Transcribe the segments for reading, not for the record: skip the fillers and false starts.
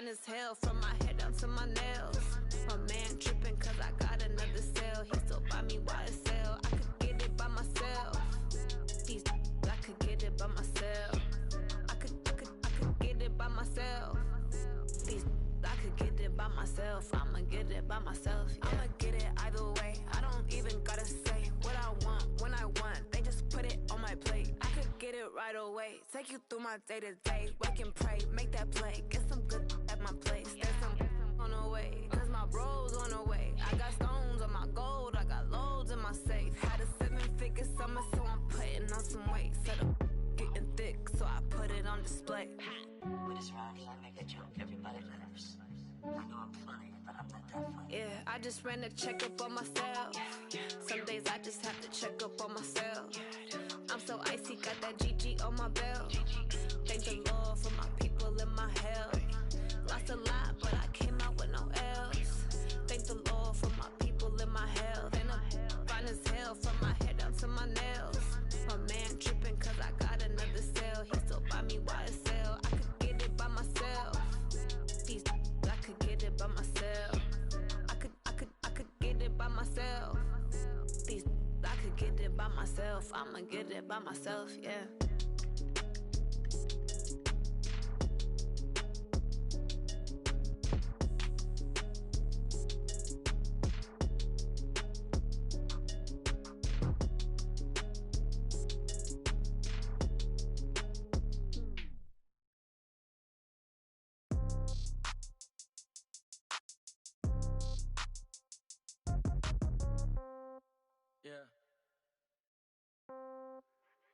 fine as hell, from my head down to my nails. My man tripping cause I got another sale. He still buy me YSL. I could get it by myself. These I could get it by myself. I could get it by myself. These I could get it by myself. I'ma get it by myself. Yeah. I'ma get it either way. I don't even gotta say what I want when I want. They just put it on my plate. I could get it right away. Take you through my day to day. Wake and pray, make that play. Get some good at my place. There's some on the way, cause my bros on the way. I got stones on my gold. I got loads in my safe. Had a 7-figure summer, so I'm putting on some weight. Set up getting thick, so I put it on display. With this rhyme, I make a joke, everybody laughs. I know I'm funny, but I'm not that funny. Yeah, I just ran a checkup on myself. Some days I just have to check up on myself. I'm so icy, got that GG on my belt. Thank the Lord for my people in my health. Lost a lot, but I came out with no L's. Thank the Lord for my people in my health. And I'm fine as hell, from my head down to my nails. My man tripping cause I got another sale. He still buy me YSL. I could get it by myself. These I could get it by myself. I could get it by myself. These I could get it by myself. I'ma get it by myself, yeah.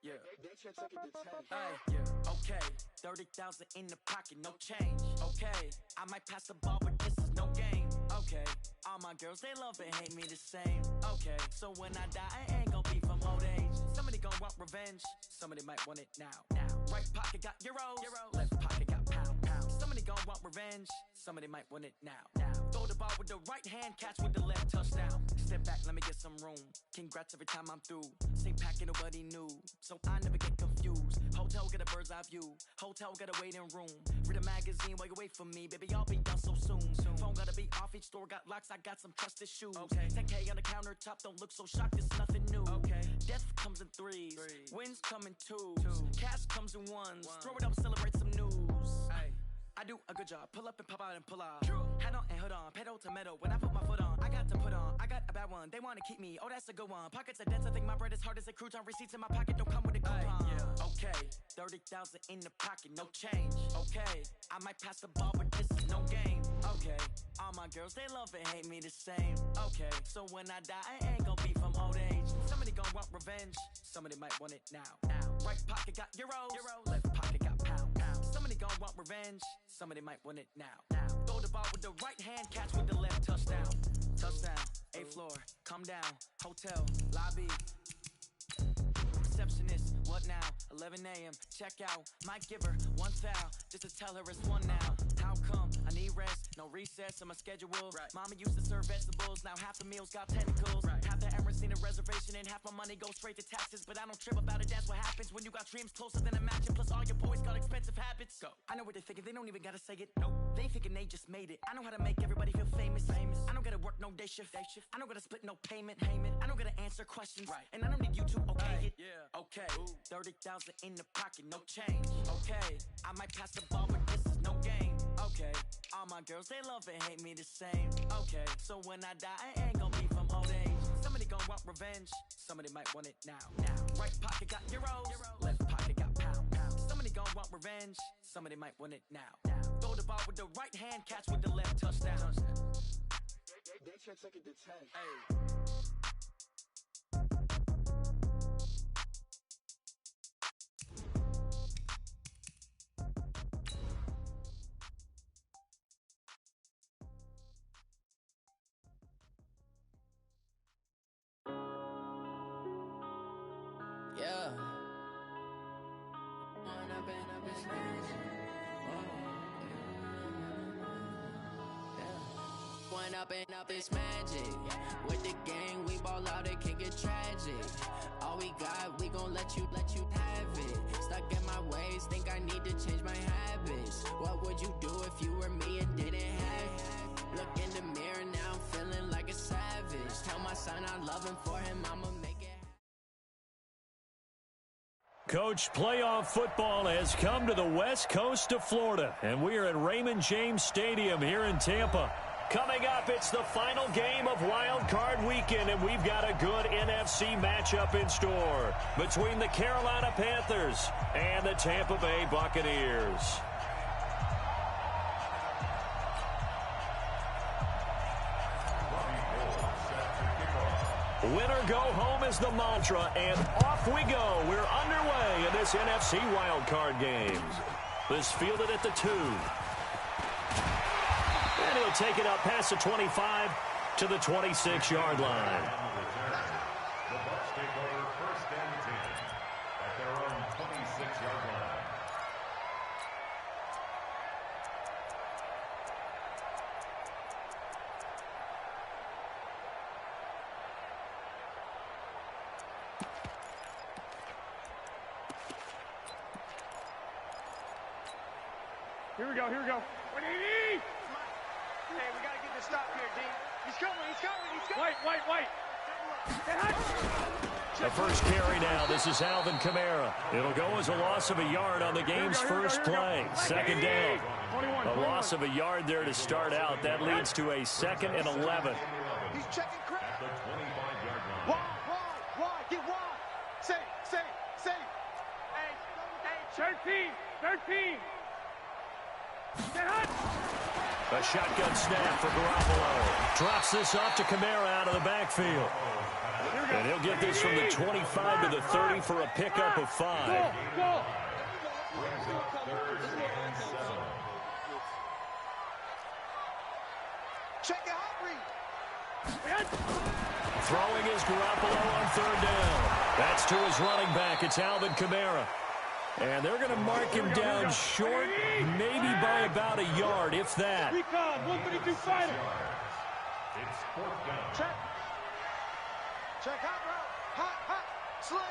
Yeah, okay, 30,000 in the pocket, no change. Okay, I might pass the ball, but this is no game. Okay, all my girls, they love and hate me the same. Okay, so when I die, I ain't gon' be from old age. Somebody gon' want revenge, somebody might want it now. Right pocket got euros, left pocket got pound. Somebody gon' want revenge, somebody might want it now. Throw the ball with the right hand, catch with the left, touchdown. Step back, let me get some room. Congrats every time I'm through. Same packet, nobody knew, so I never get confused. Hotel get a bird's eye view, hotel got a waiting room. Read a magazine while you wait for me, baby, I'll be done so soon. Phone gotta be off, each store got locks, I got some trusted shoes. 10K on the countertop, don't look so shocked, it's nothing new. Death comes in threes, wins come in twos, cash comes in ones. Throw it up, celebrate some news. I do a good job, pull up and pop out and pull out. Head on and hood on, pedal to metal. When I put my foot on, I got to put on. I got a bad one, they wanna keep me, oh that's a good one. Pockets are dense, I think my bread is hard as a crouton. Receipts in my pocket don't come with a coupon. Okay, 30,000 in the pocket, no change. Okay, I might pass the ball, but this is no game. Okay, all my girls, they love and hate me the same. Okay, so when I die, I ain't gon' be from old age. Somebody gon' want revenge, somebody might want it now. Right pocket got euros, left pocket got pound. Somebody gon' want revenge, somebody might want it now. Throw the ball with the right hand, catch with the left, touchdown. Touchdown, 8th floor, come down, hotel, lobby. Receptionist, what now? 11 a.m., check out. Might give her one foul, just to tell her it's one now. How come? I need rest, no recess in my schedule. Mama used to serve vegetables, now half the meals got tentacles. Half the Emirates need a reservation and half my money goes straight to taxes. But I don't trip about it, that's what happens when you got dreams closer than a match. And plus all your boys got expensive habits. Go. I know what they're thinking, they don't even gotta say it. Nope. They thinking they just made it. I know how to make everybody feel famous. I don't gotta work no day shift. I don't gotta split no payment. I don't gotta answer questions. And I don't need you to okay it. Okay, 30,000 in the pocket, no change. Okay, I might pass the ball, but this is no game. Okay, all my girls, they love and hate me the same. Okay, so when I die, I ain't gon' be from old age. Somebody gon' want revenge, somebody might want it now. Right pocket got euros, left pocket got pound. Somebody gon' want revenge, somebody might want it now. Throw the ball with the right hand, catch with the left, touchdown. They should take it to 10. Yeah. One up and up is magic. With the gang, we ball out, it can get tragic. All we got, we gon' let you have it. Stuck in my ways, think I need to change my habits. What would you do if you were me and Coach, playoff football has come to the west coast of Florida, and we are at Raymond James Stadium here in Tampa. Coming up, it's the final game of Wild Card Weekend, and we've got a good NFC matchup in store between the Carolina Panthers and the Tampa Bay Buccaneers. Winner go home is the mantra, and off we go. We're underway in this NFC wildcard game. This fielded at the 2. And he'll take it up past the 25 to the 26-yard line. The Bucs take over 1st and 10 at their own 26-yard line. Here we go, here we go. What do you need? Hey, we got to get this stop here, D. He's coming, he's coming, he's coming. Wait. The first carry now. This is Alvin Kamara. It'll go as a loss of a yard on the game's first play. Second down. A loss of a yard there to start out. That leads to a 2nd and 11. He's checking crap. At the 25-yard line. Wide, get wide. Say. Hey, 13. A shotgun snap for Garoppolo. Drops this off to Kamara out of the backfield. And he'll get this from the 25 to the 30 for a pickup of 5. Brings up 3rd and 7. Check it out, Throwing is Garoppolo on 3rd down. That's to his running back. It's Alvin Kamara. And they're going to mark him down short, maybe by about a yard, if that. Recon, 132 fighter. It's 4th down. Check hot route. Hot. Slam.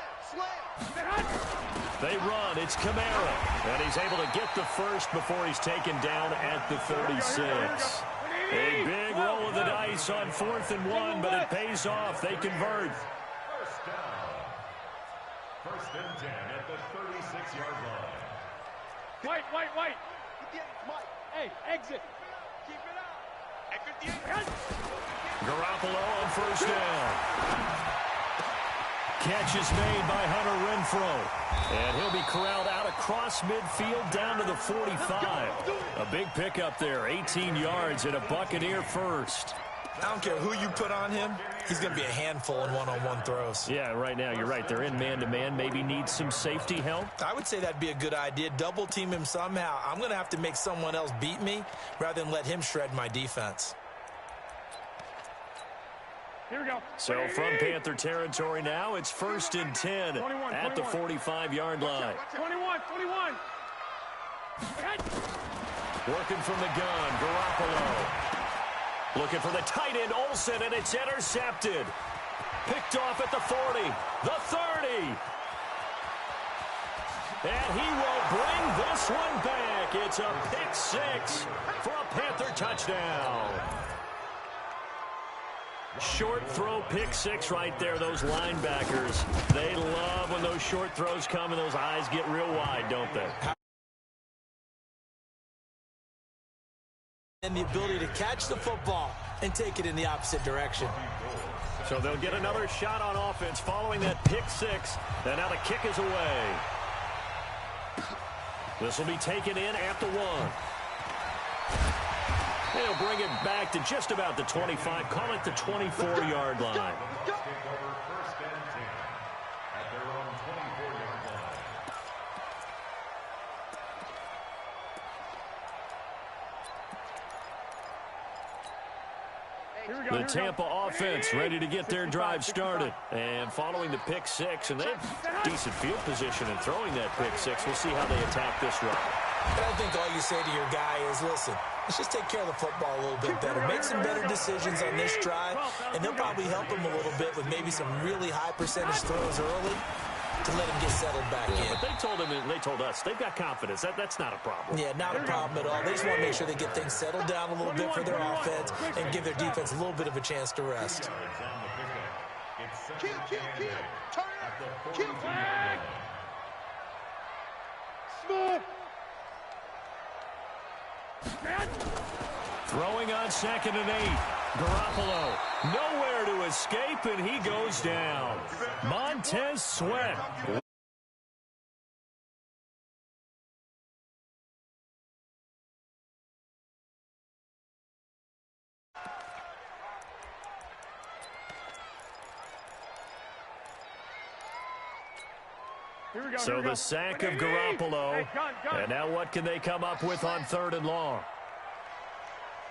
They run. It's Kamara. And he's able to get the first before he's taken down at the 36. A big roll of the dice on 4th and 1, but it pays off. They convert. 1st down. 1st and 10 at the 36-yard line. White. Hey, exit. Keep it out. At 58. Garoppolo on 1st down. Catch is made by Hunter Renfrow. And he'll be corralled out across midfield down to the 45. A big pickup there, 18 yards and a Buccaneer first. I don't care who you put on him, he's going to be a handful in one-on-one throws. Yeah, right now, you're right. They're in man-to-man. Maybe needs some safety help. I would say that'd be a good idea. Double team him somehow. I'm going to have to make someone else beat me rather than let him shred my defense. Here we go. So from Panther territory now, it's 1st and 10 at the 45-yard line. 21. Working from the gun, Garoppolo. Looking for the tight end, Olsen, and it's intercepted. Picked off at the 40, the 30. And he will bring this one back. It's a pick 6 for a Panther touchdown. Short throw, pick 6 right there. Those linebackers, they love when those short throws come and those eyes get real wide, don't they? And the ability to catch the football and take it in the opposite direction. So they'll get another shot on offense following that pick 6. And now the kick is away. This will be taken in at the 1. They'll bring it back to just about the 25. Call it the 24-yard line. Take over 1st and 10 at their own 24-yard line. The Tampa offense ready to get their drive started. And following the pick 6, and they have decent field position in throwing that pick 6. We'll see how they attack this run. I think all you say to your guy is, listen, let's just take care of the football a little bit better. Make some better decisions on this drive, and they'll probably help him a little bit with maybe some really high percentage throws early to let him get settled back in. But they told him, and they told us, they've got confidence. That's not a problem. Yeah, not a problem at all. They just want to make sure they get things settled down a little bit for their offense and give their defense a little bit of a chance to rest. Kill. Turn it. Kill. Throwing on 2nd and 8. Garoppolo nowhere to escape, and he goes down. Montez Sweat. So the sack of Garoppolo. And now what can they come up with on 3rd and long?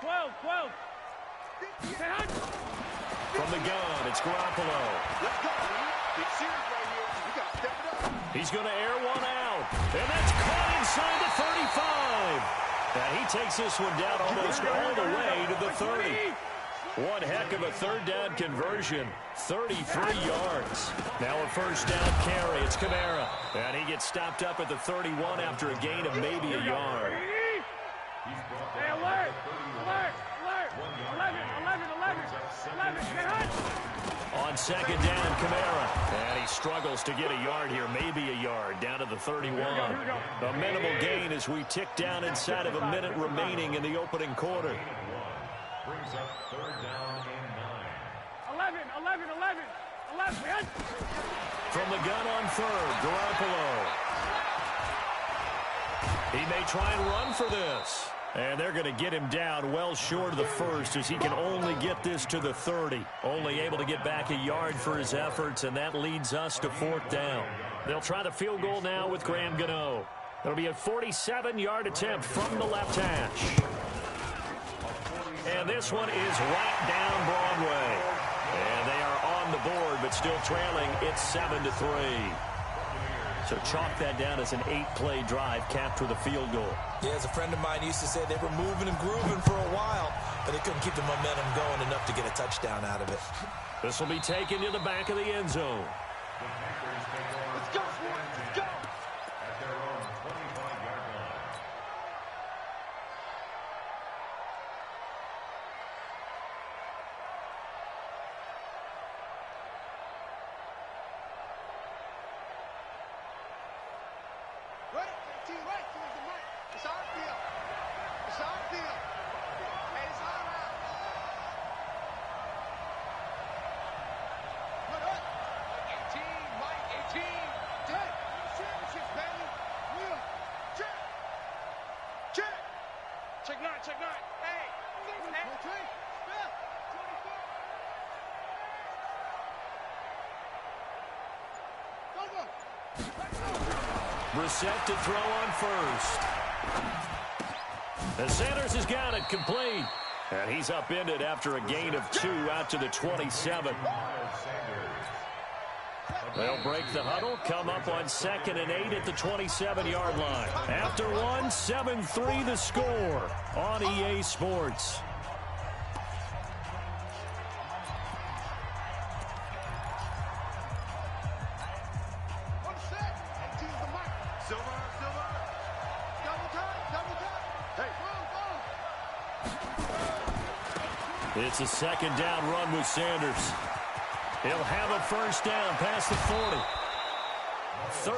12. From the gun, it's Garoppolo. Let's go. It's serious right here. We got to step it up. He's going to air one out. And that's caught inside the 35. And he takes this one down almost all the way to the 30. One heck of a 3rd down conversion. 33 yards. Now a 1st down carry. It's Kamara. And he gets stopped up at the 31 after a gain of maybe a yard. Hey, alert! 11. On 2nd down, Kamara. And he struggles to get a yard here, maybe a yard, down to the 31. A minimal gain as we tick down inside of a minute remaining in the opening quarter. Brings up 3rd down and 9. 11. From the gun on 3rd, Garoppolo. He may try and run for this. And they're going to get him down well short of the 1st as he can only get this to the 30. Only able to get back a yard for his efforts, and that leads us to 4th down. They'll try the field goal now with Graham Gano. It'll be a 47-yard attempt from the left hash. And this one is right down Broadway. And they are on the board, but still trailing. It's 7-3. So chalk that down as an 8-play drive capped with a field goal. Yeah, as a friend of mine used to say, they were moving and grooving for a while, but they couldn't keep the momentum going enough to get a touchdown out of it. This will be taken to the back of the end zone. Let's go, let's go. At their own 25-yard line. Right towards the right. It's our field. It's our field. Hey, it's all right. What up? 18, Mike, 18. 10. Championships, baby. Will. Check. Check 9. Hey. Hey. Step. 24. Go. Brissett to throw on 1st. And Sanders has got it complete. And he's upended after a gain of 2 out to the 27. They'll break the huddle, come up on 2nd and 8 at the 27-yard line. After 1, 7-3 the score on EA Sports. It's a 2nd down run with Sanders. He'll have a 1st down past the 40.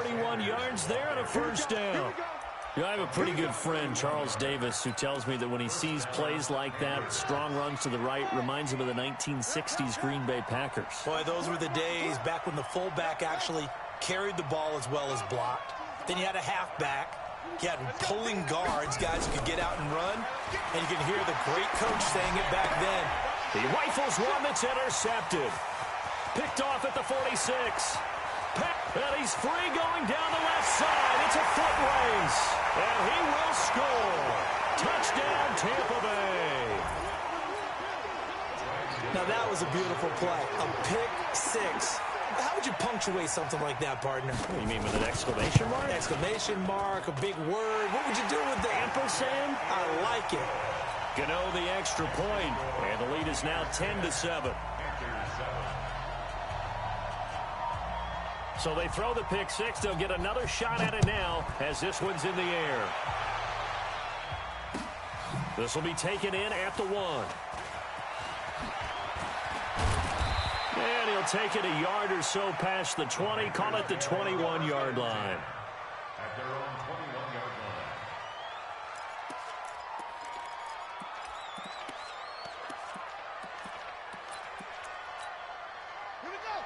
31 yards there and a 1st down. You know, I have a pretty good friend, Charles Davis, who tells me that when he sees plays like that, strong runs to the right, reminds him of the 1960s Green Bay Packers. Boy, those were the days back when the fullback actually carried the ball as well as blocked. Then you had a halfback. You had pulling guards, guys who could get out and run. And you can hear the great coach saying it back then. He rifles one that's intercepted. Picked off at the 46. And he's free going down the left side. It's a foot race. And he will score. Touchdown, Tampa Bay. Now that was a beautiful play. A pick 6. How would you punctuate something like that, partner? What do you mean, with an exclamation mark? Exclamation mark, a big word. What would you do with that? Ampersand? I like it. Gano the extra point. And the lead is now 10-7. So they throw the pick 6. They'll get another shot at it now as this one's in the air. This will be taken in at the 1. And he'll take it a yard or so past the 20. Call it the 21-yard line. At their own 21-yard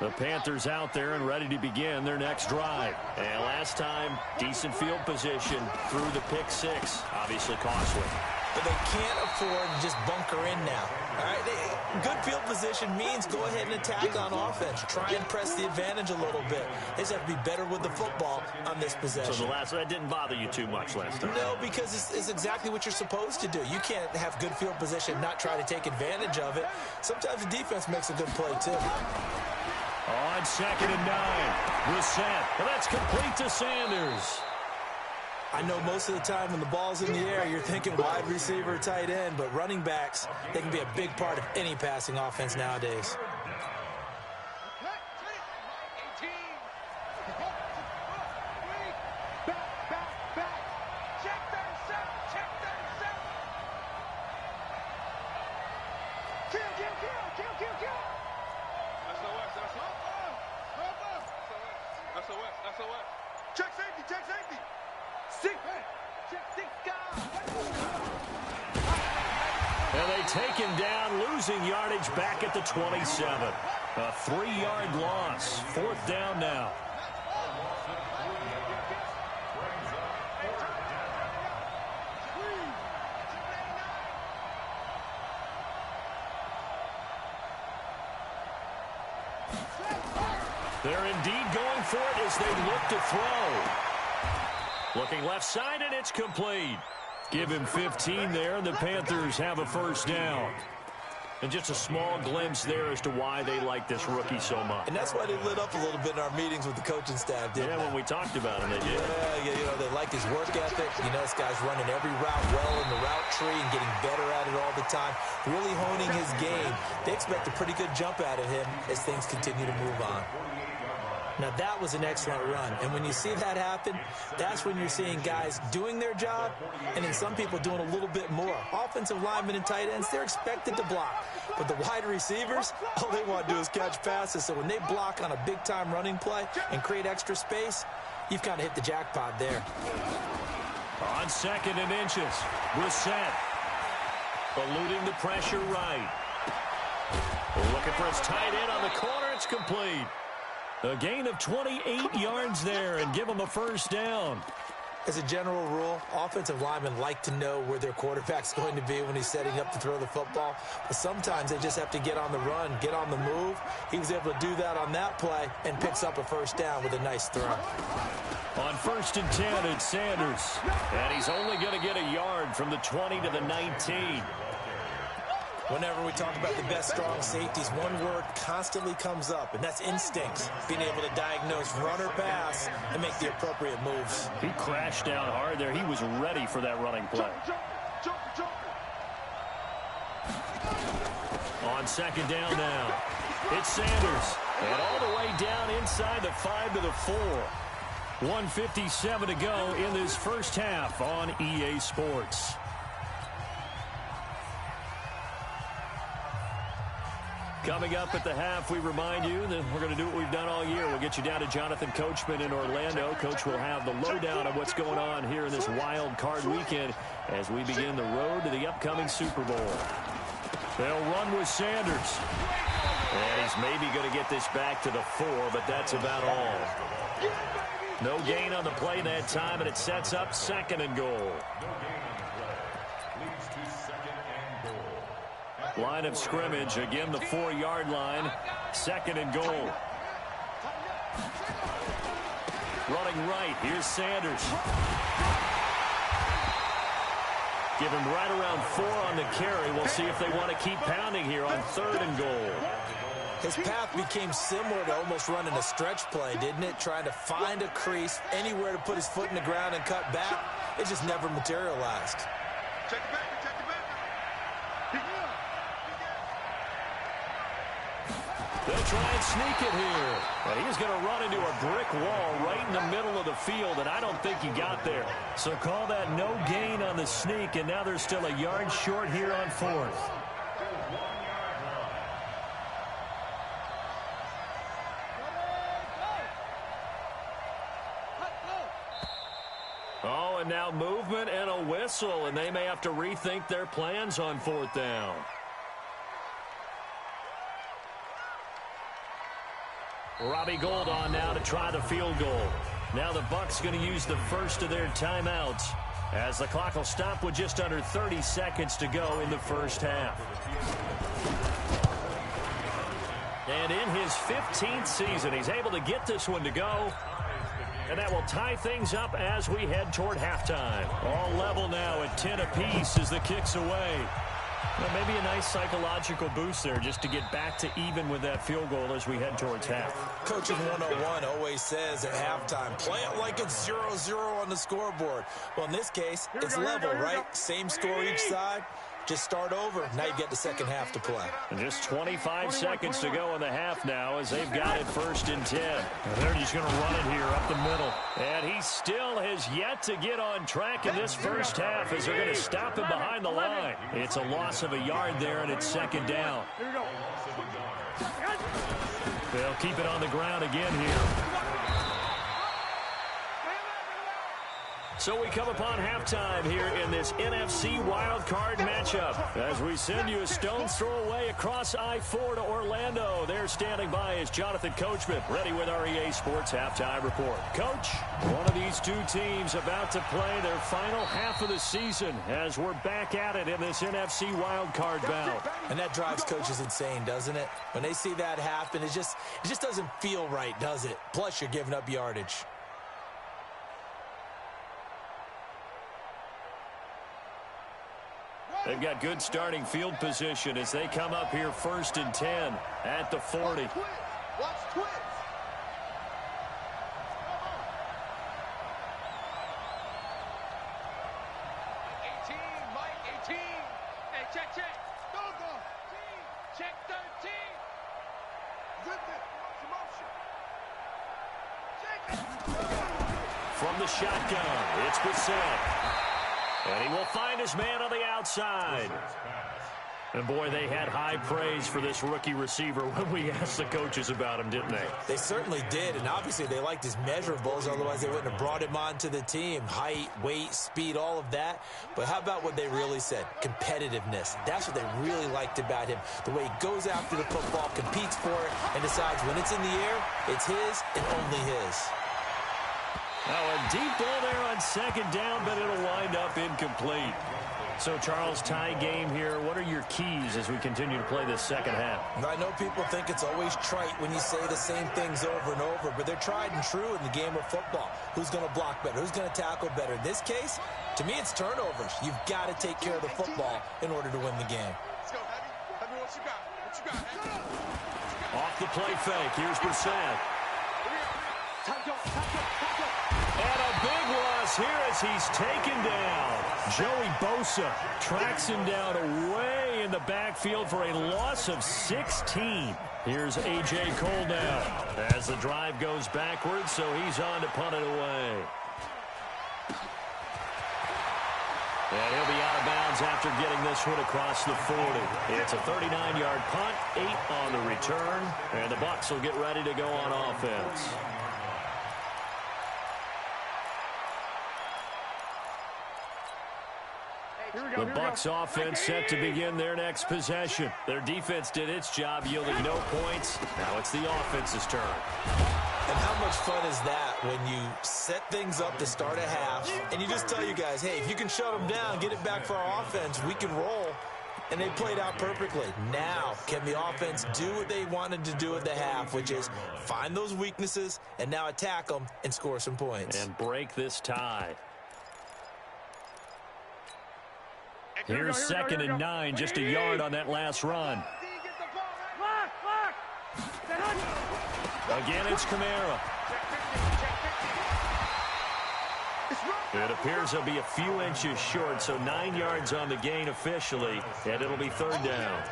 The Panthers out there and ready to begin their next drive. And last time, decent field position through the pick six. Obviously costly. But they can't afford to just bunker in now. All right, good field position means go ahead and attack on offense. Try and press the advantage a little bit. They just have to be better with the football on this possession. So that didn't bother you too much last time? No, because it's exactly what you're supposed to do. You can't have good field position and not try to take advantage of it. Sometimes the defense makes a good play, too. On 2nd and 9, Brissett. Well, that's complete to Sanders. I know most of the time when the ball's in the air, you're thinking wide receiver, tight end, but running backs, they can be a big part of any passing offense nowadays. And they take him down, losing yardage back at the 27. A 3-yard loss. 4th down now. They're indeed going for it as they look to throw. Looking left side, and it's complete. Give him 15 there, and the Panthers have a 1st down. And just a small glimpse there as to why they like this rookie so much. And that's why they lit up a little bit in our meetings with the coaching staff, didn't they? Yeah, when we talked about him, they did. Yeah, you know, they like his work ethic. You know, this guy's running every route well in the route tree and getting better at it all the time, really honing his game. They expect a pretty good jump out of him as things continue to move on. Now, that was an excellent run. And when you see that happen, that's when you're seeing guys doing their job and then some people doing a little bit more. Offensive linemen and tight ends, they're expected to block. But the wide receivers, all they want to do is catch passes. So when they block on a big-time running play and create extra space, you've kind of hit the jackpot there. On 2nd and inches, Brissett eluding the pressure right. Looking for his tight end on the corner. It's complete. A gain of 28 yards there and give them a 1st down. As a general rule, offensive linemen like to know where their quarterback's going to be when he's setting up to throw the football. But sometimes they just have to get on the run, get on the move. He was able to do that on that play and picks up a 1st down with a nice throw. On 1st and 10, it's Sanders. And he's only going to get a yard from the 20 to the 19. Whenever we talk about the best strong safeties, one word constantly comes up, and that's instincts. Being able to diagnose run or pass and make the appropriate moves. He crashed down hard there. He was ready for that running play. On 2nd down now, it's Sanders. And all the way down inside the 5 to the 4. 1:57 to go in this 1st half on EA Sports. Coming up at the half, we remind you that we're going to do what we've done all year. We'll get you down to Jonathan Coachman in Orlando. Coach will have the lowdown of what's going on here in this wild card weekend as we begin the road to the upcoming Super Bowl. They'll run with Sanders. And he's maybe going to get this back to the 4, but that's about all. No gain on the play that time, and it sets up 2nd and goal. Line of scrimmage, again the 4-yard line. 2nd and goal. Running right, here's Sanders. Give him right around 4 on the carry. We'll see if they want to keep pounding here on 3rd and goal. His path became similar to almost running a stretch play, didn't it? Trying to find a crease, anywhere to put his foot in the ground and cut back. It just never materialized. Check it back. They'll try and sneak it here. And he's going to run into a brick wall right in the middle of the field, and I don't think he got there. So call that no gain on the sneak, and now they're still a yard short here on 4th. Oh, and now movement and a whistle, and they may have to rethink their plans on 4th down. Robbie Gould on now to try the field goal. Now the Bucs going to use the first of their timeouts as the clock will stop with just under 30 seconds to go in the first half. And in his 15th season, he's able to get this one to go. And that will tie things up as we head toward halftime. All level now at 10 apiece as the kick's away. Well, maybe a nice psychological boost there just to get back to even with that field goal as we head towards half. Coaching 101 always says at halftime, play it like it's 0-0 on the scoreboard. Well, in this case, it's level, right? Same score each side. Just start over. Now you get the second half to play. And just 25 seconds to go in the half now as they've got it 1st and 10. And they're just going to run it here up the middle. And he still has yet to get on track in this first half as they're going to stop him behind the line. It's a loss of a yard there, and it's 2nd down. They'll keep it on the ground again here. So we come upon halftime here in this NFC wildcard matchup as we send you a stone's throw away across I-4 to Orlando. There standing by is Jonathan Coachman, ready with our EA Sports Halftime Report. Coach, one of these two teams about to play their final half of the season as we're back at it in this NFC wildcard bout. And that drives coaches insane, doesn't it? When they see that happen, it just doesn't feel right, does it? Plus, you're giving up yardage. They've got good starting field position as they come up here 1st and 10 at the 40. Watch twins. 18, Mike, 18. Hey, check. Go. Check 13. Good. From the shotgun, it's Brissett. And he will find his man on the outside. And, boy, they had high praise for this rookie receiver when we asked the coaches about him, didn't they? They certainly did, and obviously they liked his measurables. Otherwise, they wouldn't have brought him onto the team. Height, weight, speed, all of that. But how about what they really said? Competitiveness. That's what they really liked about him. The way he goes after the football, competes for it, and decides when it's in the air, it's his and only his. Now a deep ball there on 2nd down, but it'll wind up incomplete. So, Charles, tie game here. What are your keys as we continue to play this second half? I know people think it's always trite when you say the same things over and over, but they're tried and true in the game of football. Who's going to block better? Who's going to tackle better? In this case, to me, it's turnovers. You've got to take care of the football in order to win the game. Let's go, Heavy, what you got? Off the play fake. Here's Brissett. And a big loss here as he's taken down. Joey Bosa tracks him down away in the backfield for a loss of 16. Here's A.J. Cole now as the drive goes backwards, so he's on to punt it away. And he'll be out of bounds after getting this one across the 40. It's a 39-yard punt, 8 on the return, and the Bucs will get ready to go on offense. The Bucs offense set to begin their next possession. Their defense did its job, yielding no points. Now it's the offense's turn. And how much fun is that when you set things up to start a half, and you just tell you guys, hey, if you can shut them down, get it back for our offense, we can roll. And they played out perfectly. Now, can the offense do what they wanted to do at the half, which is find those weaknesses and now attack them and score some points. And break this tie. Here's 2nd and 9, just a yard on that last run. Again, it's Kamara. It appears he'll be a few inches short, so 9 yards on the gain officially, and it'll be 3rd down.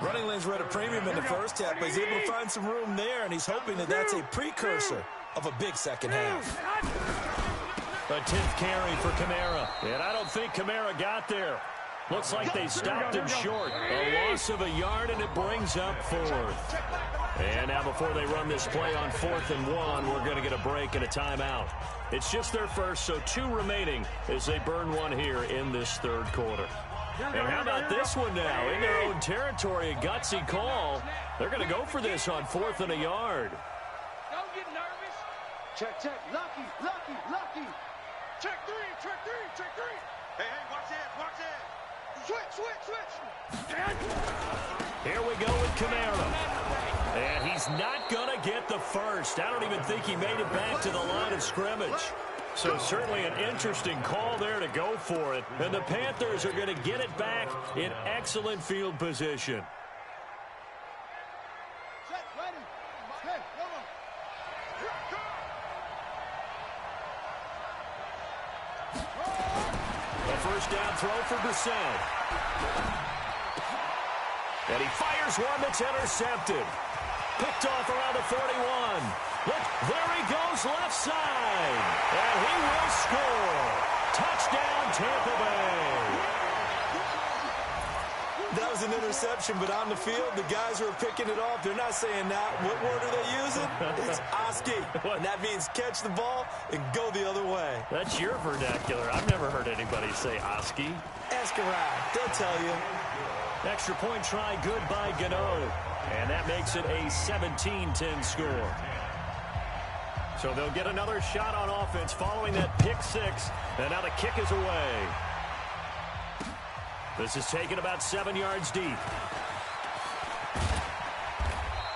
Running lanes were at a premium in the first half, but he's able to find some room there, and he's hoping that that's a precursor of a big second half. A 10th carry for Kamara. And I don't think Kamara got there. Looks like they stopped him short. A loss of a yard, and it brings up 4th. And now before they run this play on 4th and 1, we're going to get a break and a timeout. It's just their first, so 2 remaining as they burn one here in this 3rd quarter. And how about this one now? In their own territory, a gutsy call. They're going to go for this on 4th and a yard. Don't get nervous. Check, check. Lucky, lucky, lucky. Check three, check three, check three. Hey, hey, watch that, watch that. Switch, switch, switch. Here we go with Camaro. And he's not going to get the first. I don't even think he made it back to the line of scrimmage. So certainly an interesting call there to go for it. And the Panthers are going to get it back in excellent field position. A first down throw for Brissett. And he fires one that's intercepted. Picked off around the 41. Look, there he goes left side. And he will score. Touchdown, Tampa Bay. That was an interception, but on the field, the guys who are picking it off, they're not saying that. What word are they using? It's Oski. And that means catch the ball and go the other way. That's your vernacular. I've never heard anybody say Oski. Ask around. They'll tell you. Extra point try good by Gano. And that makes it a 17-10 score. So they'll get another shot on offense following that pick six. And now the kick is away. This is taken about 7 yards deep.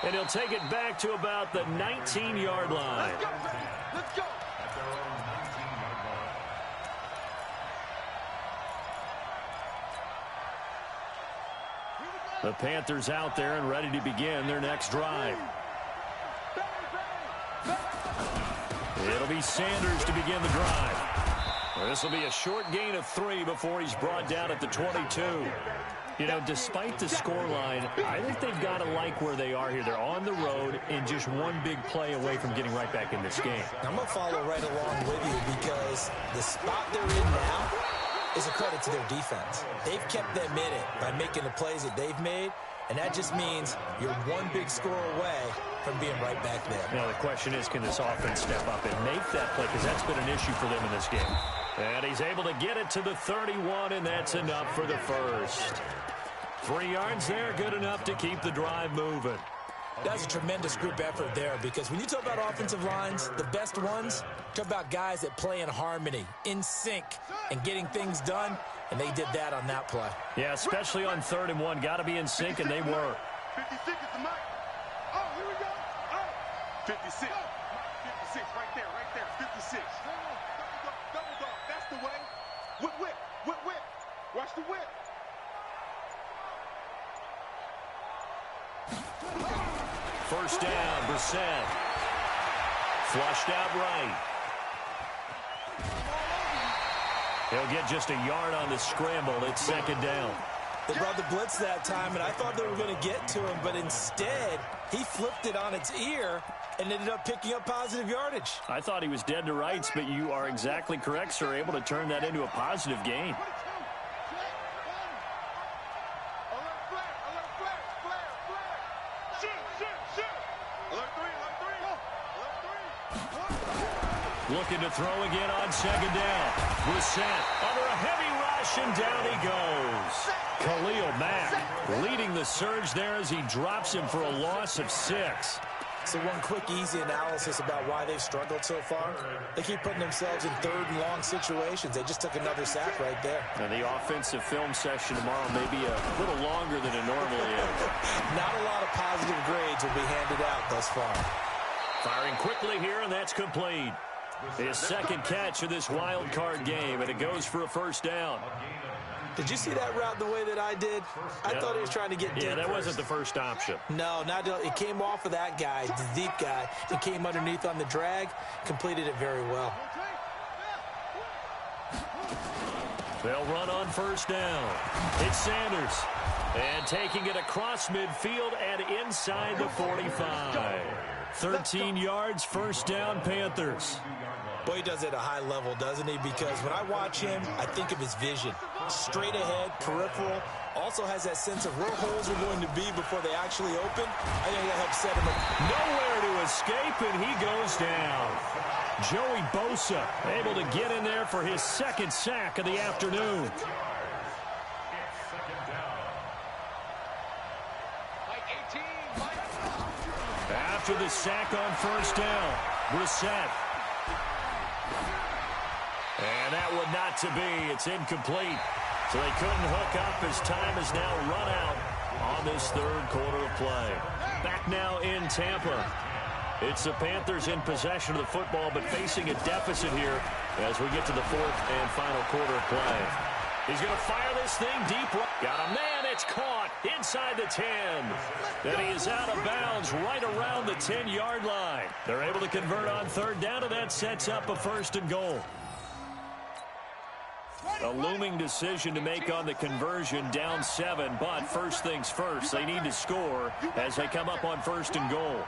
And he'll take it back to about the 19-yard line. Let's go, let's go. The Panthers out there and ready to begin their next drive. It'll be Sanders to begin the drive. This will be a short gain of 3 before he's brought down at the 22. You know, despite the scoreline, I think they've got to like where they are here. They're on the road and just one big play away from getting right back in this game. I'm going to follow right along with you because the spot they're in now is a credit to their defense. They've kept them in it by making the plays that they've made, and that just means you're one big score away from being right back there. Now, the question is, can this offense step up and make that play? Because that's been an issue for them in this game. And he's able to get it to the 31, and that's enough for the first. 3 yards there, good enough to keep the drive moving. That's a tremendous group effort there because when you talk about offensive lines, the best ones, talk about guys that play in harmony, in sync, and getting things done, and they did that on that play. Yeah, especially on 3rd and 1. Got to be in sync, and they were. 56 is the mic. Oh, here we go. Oh, 56. 56 right there, 56. Double dog, that's the way. Whip, whip, whip, whip. Watch the whip. First down, Brissett. Flushed out right. He'll get just a yard on the scramble. It's 2nd down. They brought the blitz that time, and I thought they were going to get to him, but instead, he flipped it on its ear and ended up picking up positive yardage. I thought he was dead to rights, but you are exactly correct, sir. Able to turn that into a positive gain. Looking to throw again on 2nd down. Brissett under a heavy rush, and down he goes. Khalil Mack leading the surge there as he drops him for a loss of 6. So one quick, easy analysis about why they've struggled so far. They keep putting themselves in 3rd and long situations. They just took another sack right there. Now the offensive film session tomorrow may be a little longer than it normally is. Not a lot of positive grades will be handed out thus far. Firing quickly here, and that's complete. His 2nd catch of this wild card game, and it goes for a first down. Did you see that route the way that I did? I thought he was trying to get deep. Yeah, that wasn't the first option. No, it came off of that guy, the deep guy. It came underneath on the drag, completed it very well. They'll run on first down. It's Sanders. And taking it across midfield and inside the 45. 13 yards, first down, Panthers. Boy, he does it at a high level, doesn't he? Because when I watch him, I think of his vision. Straight ahead, peripheral. Also has that sense of where holes are going to be before they actually open. I think that helps set him up. Nowhere to escape, and he goes down. Joey Bosa able to get in there for his 2nd sack of the afternoon. After the sack on first down, Brissett. And that would not to be. It's incomplete. So they couldn't hook up as time has now run out on this third quarter of play. Back now in Tampa. It's the Panthers in possession of the football, but facing a deficit here as we get to the fourth and final quarter of play. He's going to fire this thing deep. Got a man. It's caught inside the 10. Then he is out of bounds right around the 10-yard line. They're able to convert on third down, and that sets up a first and goal. A looming decision to make on the conversion, down 7, but first things first, they need to score as they come up on first and goal.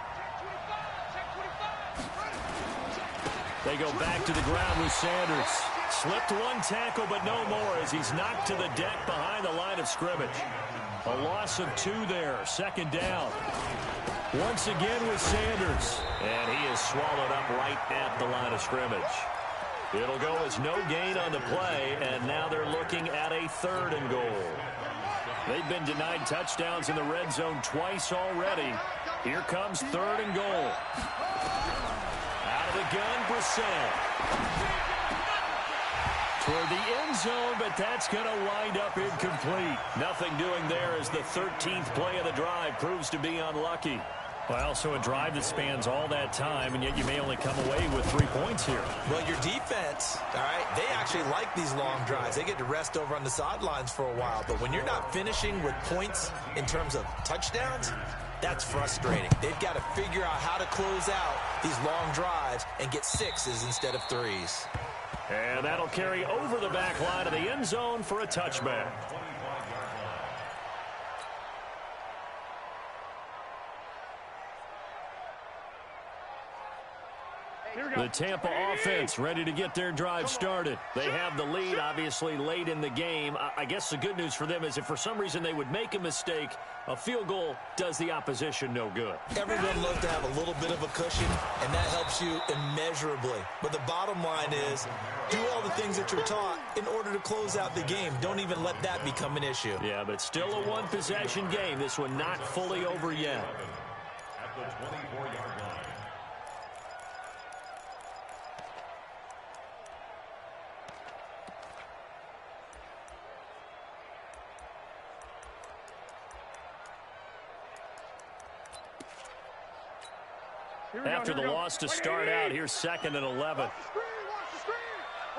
They go back to the ground with Sanders. Slipped one tackle, but no more as he's knocked to the deck behind the line of scrimmage. A loss of 2 there, second down. Once again with Sanders, and he is swallowed up right at the line of scrimmage. It'll go as no gain on the play, and now they're looking at a third and goal. They've been denied touchdowns in the red zone twice already. Here comes third and goal. Out of the gun, Brissett. Toward the end zone, but that's going to wind up incomplete. Nothing doing there as the 13th play of the drive proves to be unlucky. Well, so a drive that spans all that time, and yet you may only come away with 3 points here. Well, your defense, all right, they actually like these long drives. They get to rest over on the sidelines for a while. But when you're not finishing with points in terms of touchdowns, that's frustrating. They've got to figure out how to close out these long drives and get 6s instead of 3s. And that'll carry over the back line of the end zone for a touchback. The Tampa offense ready to get their drive started. They have the lead, obviously, late in the game. I guess the good news for them is if for some reason they would make a mistake, a field goal does the opposition no good. Everyone loves to have a little bit of a cushion, and that helps you immeasurably. But the bottom line is, do all the things that you're taught in order to close out the game. Don't even let that become an issue. Yeah, but it's still a one-possession game. This one not fully over yet. At the 24-yard line. After the loss to start out, here's second and 11. Watch the screen, watch the screen,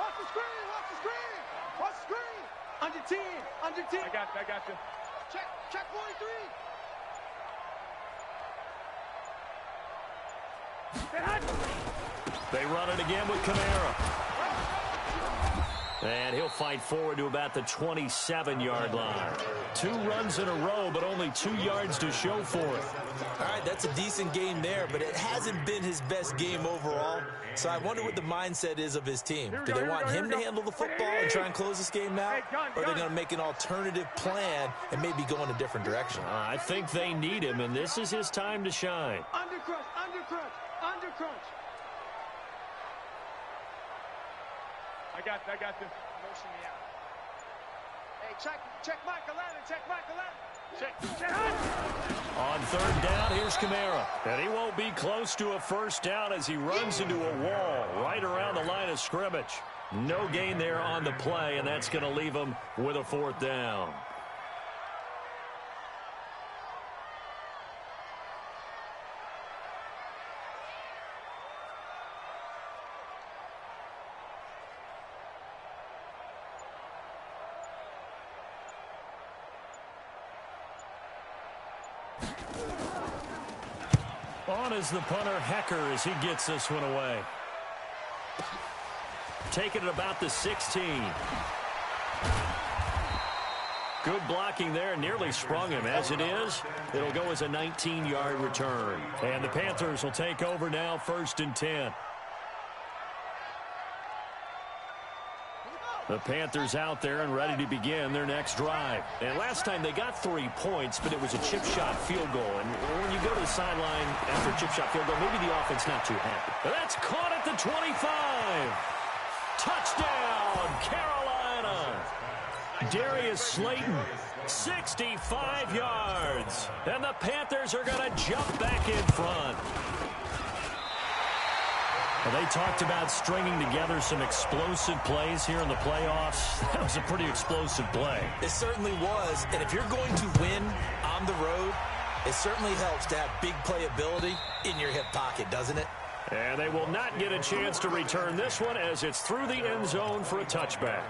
watch the screen, watch the screen, watch the screen. Under 10, under 10. I got you. Check 43. They run it again with Kamara. And he'll fight forward to about the 27-yard line. 2 runs in a row, but only 2 yards to show for it. All right, that's a decent game there, but it hasn't been his best game overall. So I wonder what the mindset is of his team. Do they want him to handle the football and try and close this game out? Or are they going to make an alternative plan and maybe go in a different direction? I think they need him, and this is his time to shine. Under crunch, under crunch, under crunch. I got you. Motion me out. Hey, check Michael Allen, check Michael Allen. Check. On third down, here's Kamara. And he won't be close to a first down as he runs into a wall right around the line of scrimmage. No gain there on the play, and that's going to leave him with a fourth down. On is the punter, Hecker, as he gets this one away. Taking it about the 16. Good blocking there, nearly sprung him. As it is, it'll go as a 19-yard return. And the Panthers will take over now, 1st and 10. The Panthers out there and ready to begin their next drive. And last time they got 3 points, but it was a chip shot field goal. And when you go to the sideline after a chip shot field goal, maybe the offense not too happy. That's caught at the 25. Touchdown, Carolina. Darius Slayton 65 yards. And the Panthers are going to jump back in front. Well, they talked about stringing together some explosive plays here in the playoffs. That was a pretty explosive play. It certainly was. And if you're going to win on the road, it certainly helps to have big playability in your hip pocket, doesn't it? And they will not get a chance to return this one as it's through the end zone for a touchback.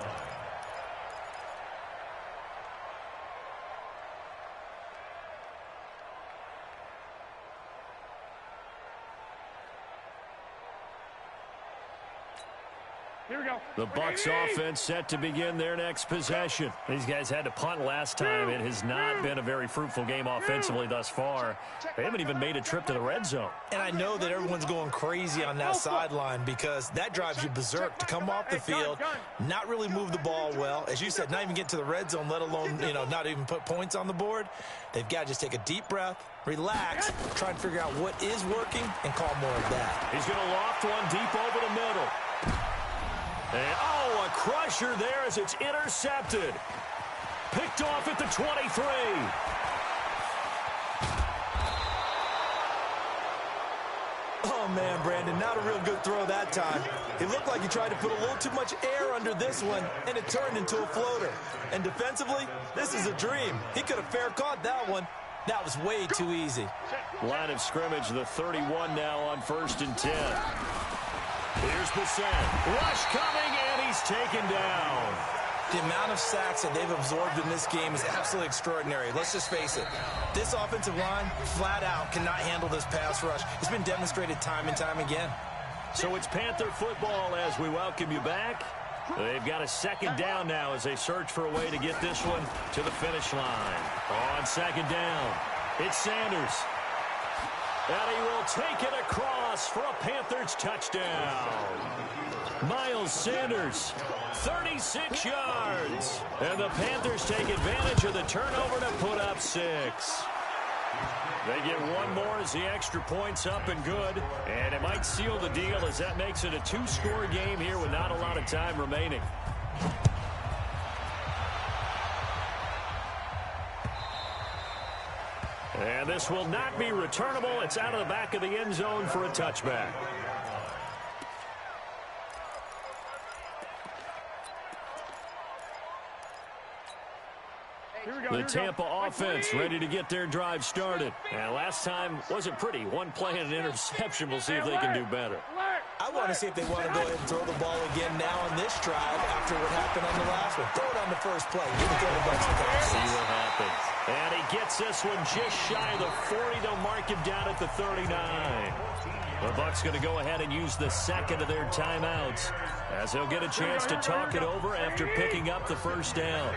Here we go. The Bucs offense set to begin their next possession. These guys had to punt last time. It has not been a very fruitful game offensively thus far. They haven't even made a trip to the red zone. And I know that everyone's going crazy on that sideline because that drives you berserk to come off the field, not really move the ball well. As you said, not even get to the red zone, let alone, not even put points on the board. They've got to just take a deep breath, relax, try and figure out what is working, and call more of that. He's going to loft one deep over the middle. And, a crusher there as it's intercepted. Picked off at the 23. Oh, man, Brandon, not a real good throw that time. It looked like he tried to put a little too much air under this one, and it turned into a floater. And defensively, this is a dream. He could have fair caught that one. That was way too easy. Line of scrimmage, the 31 now on 1st and 10. Here's Bissett. Rush coming, and he's taken down. The amount of sacks that they've absorbed in this game is absolutely extraordinary. Let's just face it. This offensive line, flat out, cannot handle this pass rush. It's been demonstrated time and time again. So it's Panther football as we welcome you back. They've got a second down now as they search for a way to get this one to the finish line. On second down, it's Sanders. And he will take it across for a Panthers touchdown. Miles Sanders, 36 yards. And the Panthers take advantage of the turnover to put up 6. They get one more as the extra point's up and good. And it might seal the deal as that makes it a 2-score game here with not a lot of time remaining. And this will not be returnable. It's out of the back of the end zone for a touchback. The Tampa offense ready to get their drive started. And last time wasn't pretty. One play and an interception. We'll see if they can do better. I want to see if they want to go ahead and throw the ball again now on this drive after what happened on the last one. Throw it on the first play. Give it to the Bucs. See what happens. And he gets this one just shy of the 40. They'll mark him down at the 39. The Bucs going to go ahead and use the second of their timeouts as they'll get a chance to talk it over after picking up the first down.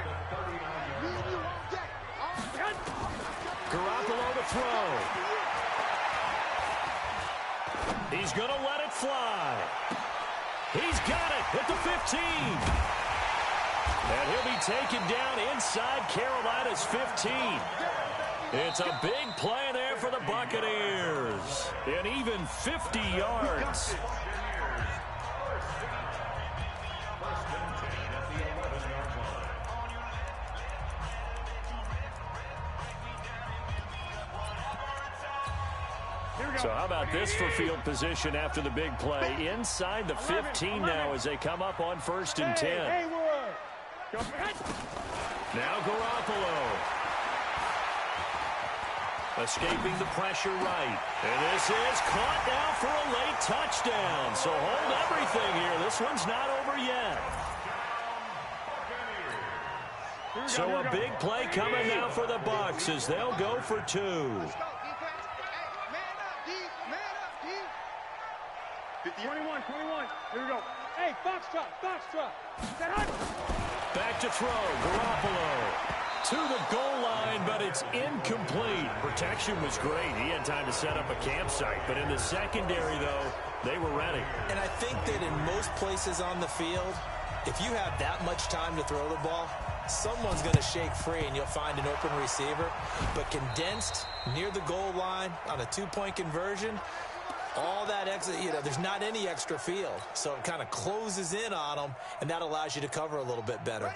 Garoppolo to throw. He's going to let it fly. He's got it at the 15. And he'll be taken down inside Carolina's 15. It's a big play there for the Buccaneers. And even 50 yards. So how about this for field position after the big play? Inside the 15 now as they come up on 1st and 10. Now Garoppolo. Escaping the pressure right. And this is caught now for a late touchdown. So hold everything here. This one's not over yet. So a big play coming now for the Bucs as they'll go for 2. 21. Here we go. Hey, Foxtrot. Back to throw. Garoppolo to the goal line, but it's incomplete. Protection was great. He had time to set up a campsite, but in the secondary, though, they were ready. And I think that in most places on the field, if you have that much time to throw the ball, someone's going to shake free and you'll find an open receiver. But condensed near the goal line on a 2-point conversion, all that extra, there's not any extra field. So it kind of closes in on them, and that allows you to cover a little bit better.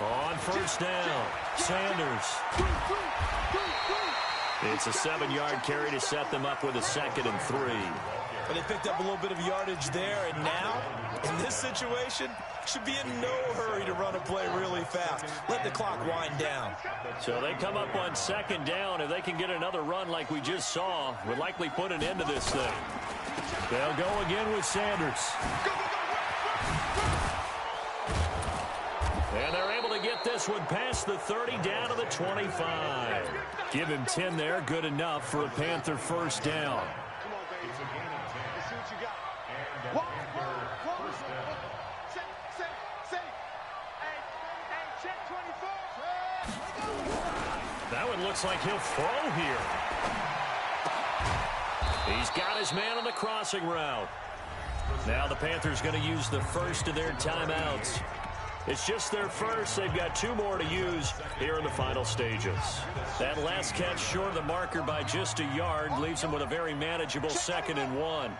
On first down, Sanders. It's a 7-yard carry to set them up with a 2nd and 3. But they picked up a little bit of yardage there, and now, in this situation, should be in no hurry to run a play really fast. Let the clock wind down. So they come up on 2nd down. If they can get another run like we just saw, would likely put an end to this thing. They'll go again with Sanders. And they're able to get this one past the 30 down to the 25. Give him 10 there, good enough for a Panther first down. That one looks like he'll throw here. He's got his man on the crossing route. Now the Panthers going to use the first of their timeouts. It's just their first. They've got 2 more to use here in the final stages. That last catch short of the marker by just a yard leaves them with a very manageable 2nd and 1.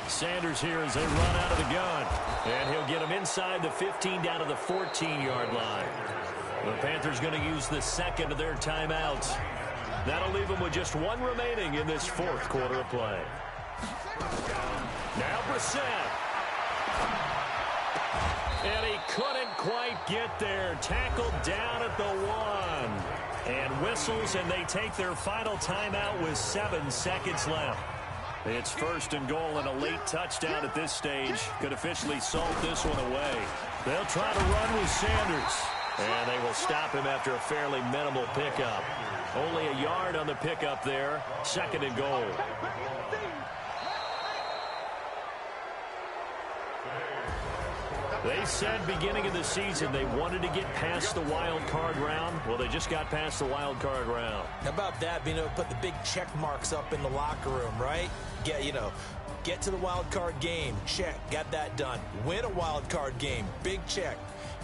Sanders here as they run out of the gun. And he'll get him inside the 15 down to the 14-yard line. The Panthers going to use the 2nd of their timeouts. That'll leave them with just 1 remaining in this 4th quarter of play. Now Brissett. And he couldn't quite get there. Tackled down at the 1. And whistles, and they take their final timeout with 7 seconds left. It's 1st and goal, and a late touchdown at this stage could officially salt this one away. They'll try to run with Sanders. And they will stop him after a fairly minimal pickup. Only a yard on the pickup there. 2nd and goal. They said beginning of the season they wanted to get past the wild card round. Well, they just got past the wild card round. How about that, being able to put the big check marks up in the locker room, right? Get to the wild card game. Check. Got that done. Win a wild card game. Big check.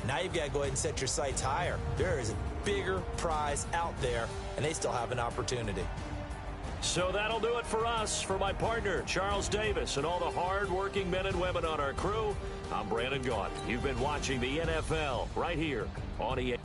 Now you've got to go ahead and set your sights higher. There is a bigger prize out there, and they still have an opportunity. So that'll do it for us. For my partner, Charles Davis, and all the hard-working men and women on our crew, I'm Brandon Gaudin. You've been watching the NFL right here on EA.